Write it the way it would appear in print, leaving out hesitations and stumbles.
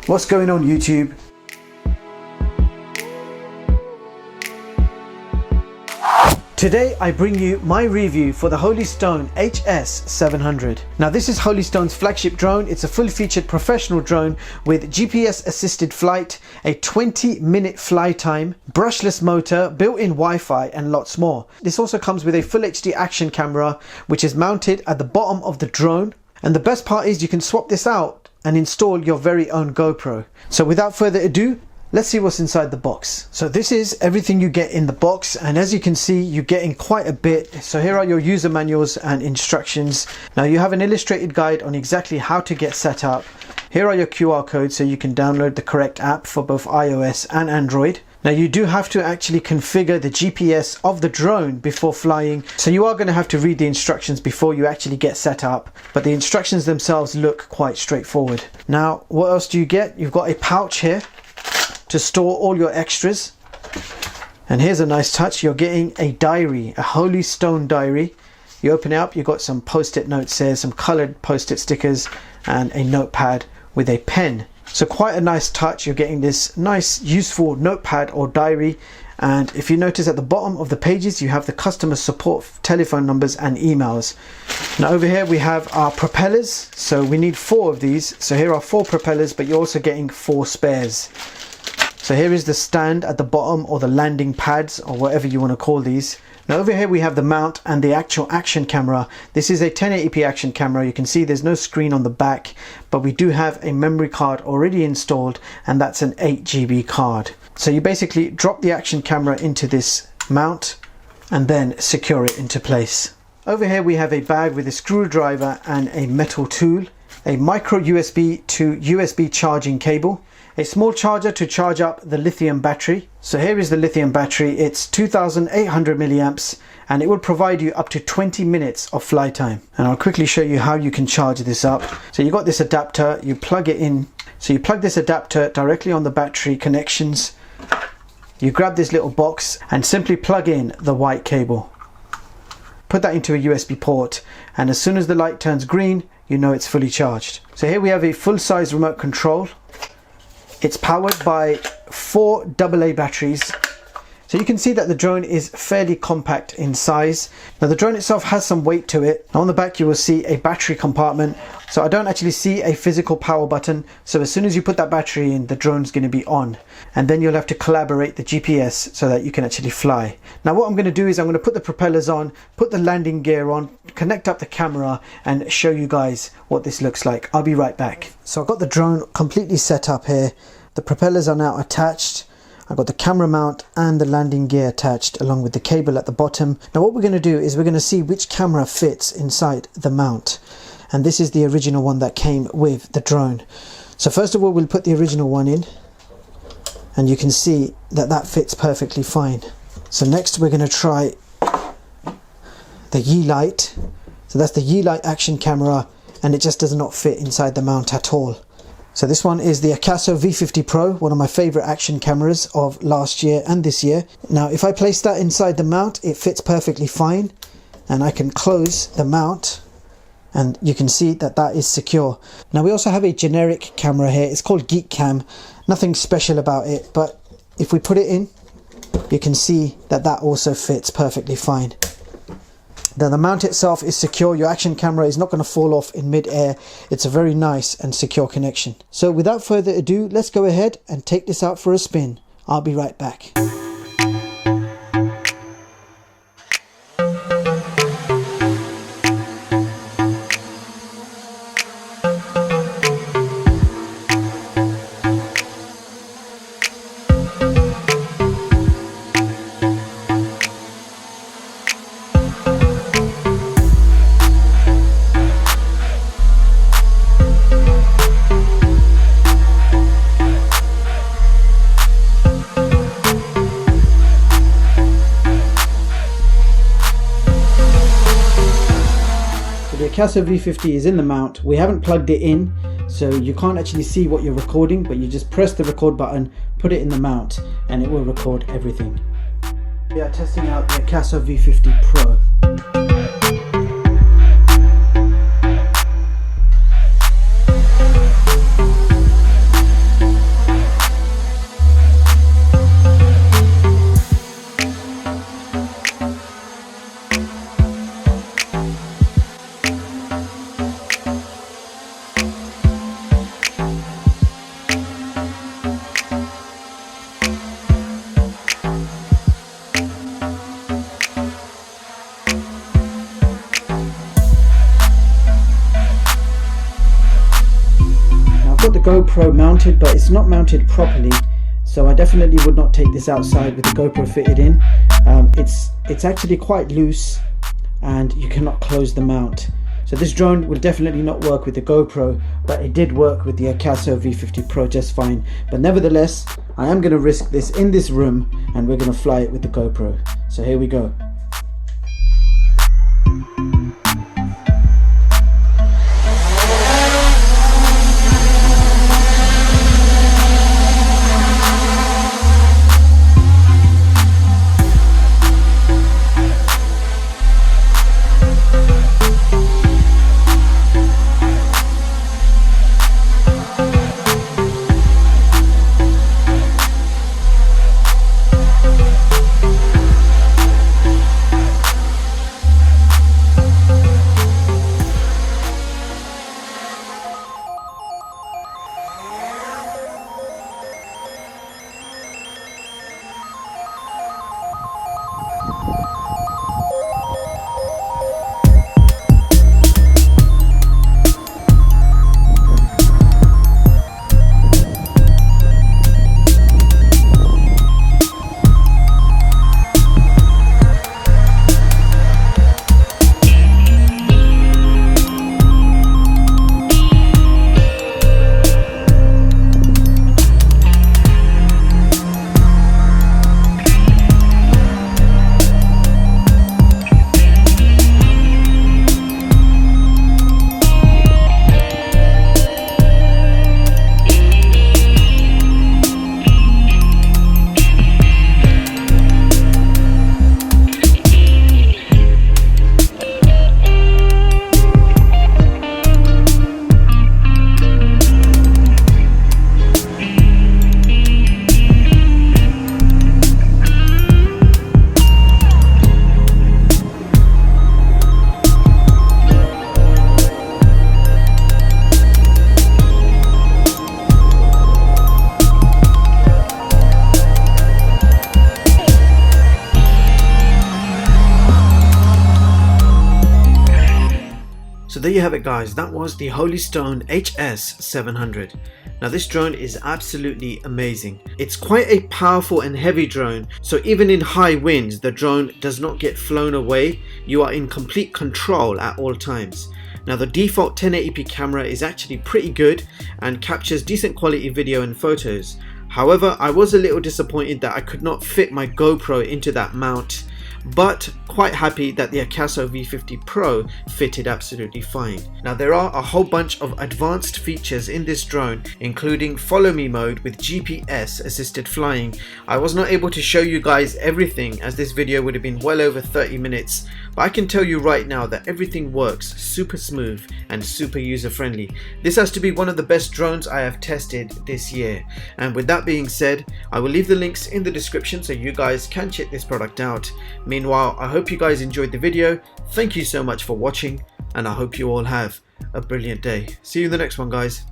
What's going on YouTube? Today I bring you my review for the Holystone HS700. Now this is Holystone's flagship drone. It's a full-featured professional drone with GPS assisted flight, a 20-minute fly time, brushless motor, built-in Wi-Fi and lots more. This also comes with a full HD action camera which is mounted at the bottom of the drone, and the best part is you can swap this out and install your very own GoPro. So without further ado, let's see what's inside the box. So this is everything you get in the box, and as you can see you're getting quite a bit. So here are your user manuals and instructions. Now you have an illustrated guide on exactly how to get set up. Here are your QR codes so you can download the correct app for both iOS and Android. Now you do have to actually configure the GPS of the drone before flying, so you are going to have to read the instructions before you actually get set up, but the instructions themselves look quite straightforward. Now what else do you get? You've got a pouch here to store all your extras, and here's a nice touch. You're getting a diary, a Holystone diary. You open it up, you've got some post-it notes here, some colored post-it stickers and a notepad with a pen. So quite a nice touch. You're getting this nice useful notepad or diary, and if you notice at the bottom of the pages you have the customer support telephone numbers and emails. Now over here we have our propellers, so we need 4 of these. So here are 4 propellers, but you're also getting 4 spares. So here is the stand at the bottom, or the landing pads, or whatever you want to call these. Now over here we have the mount and the actual action camera. This is a 1080p action camera. You can see there's no screen on the back, but we do have a memory card already installed, and that's an 8GB card. So you basically drop the action camera into this mount and then secure it into place. Over here we have a bag with a screwdriver and a metal tool, a micro USB to USB charging cable, a small charger to charge up the lithium battery. So here is the lithium battery. It's 2800 milliamps, and it will provide you up to 20 minutes of fly time. And I'll quickly show you how you can charge this up. So you got this adapter, you plug it in. So you plug this adapter directly on the battery connections. You grab this little box and simply plug in the white cable. Put that into a USB port, and as soon as the light turns green, you know it's fully charged. So here we have a full-size remote control. It's powered by 4 AA batteries. So you can see that the drone is fairly compact in size. Now the drone itself has some weight to it. Now on the back you will see a battery compartment. So I don't actually see a physical power button. So as soon as you put that battery in, the drone's going to be on. And then you'll have to collaborate the GPS so that you can actually fly. Now what I'm going to do is I'm going to put the propellers on, put the landing gear on, connect up the camera and show you guys what this looks like. I'll be right back. So I've got the drone completely set up here. The propellers are now attached. I've got the camera mount and the landing gear attached along with the cable at the bottom. Now what we're going to do is we're going to see which camera fits inside the mount. And this is the original one that came with the drone. So first of all we'll put the original one in, and you can see that that fits perfectly fine. So next we're going to try the Yeelight. So that's the Yeelight action camera, and it just does not fit inside the mount at all. So this one is the Akaso V50 Pro, one of my favorite action cameras of last year and this year. Now if I place that inside the mount, it fits perfectly fine, and I can close the mount and you can see that that is secure. Now we also have a generic camera here. It's called Geek Cam. Nothing special about it, but if we put it in, you can see that that also fits perfectly fine. Now the mount itself is secure. Your action camera is not going to fall off in mid-air. It's a very nice and secure connection. So without further ado, let's go ahead and take this out for a spin. I'll be right back. The Akaso V50 is in the mount. We haven't plugged it in, so you can't actually see what you're recording, but you just press the record button, put it in the mount, and it will record everything. We are testing out the Akaso V50 Pro. got the GoPro mounted, but it's not mounted properly, so I definitely would not take this outside with the GoPro fitted in. It's actually quite loose and you cannot close the mount. So this drone will definitely not work with the GoPro, but it did work with the Akaso V50 Pro just fine. But nevertheless, I am going to risk this in this room and we're going to fly it with the GoPro. So here we go. So there you have it guys, that was the Holystone HS700. Now this drone is absolutely amazing. It's quite a powerful and heavy drone, so even in high winds the drone does not get flown away. You are in complete control at all times. Now the default 1080p camera is actually pretty good and captures decent quality video and photos. However, I was a little disappointed that I could not fit my GoPro into that mount, but quite happy that the Akaso V50 Pro fitted absolutely fine. Now there are a whole bunch of advanced features in this drone, including follow me mode with GPS assisted flying. I was not able to show you guys everything as this video would have been well over 30 minutes, but I can tell you right now that everything works super smooth and super user friendly. This has to be one of the best drones I have tested this year. And with that being said, I will leave the links in the description so you guys can check this product out. Meanwhile, I hope you guys enjoyed the video. Thank you so much for watching, and I hope you all have a brilliant day. See you in the next one, guys.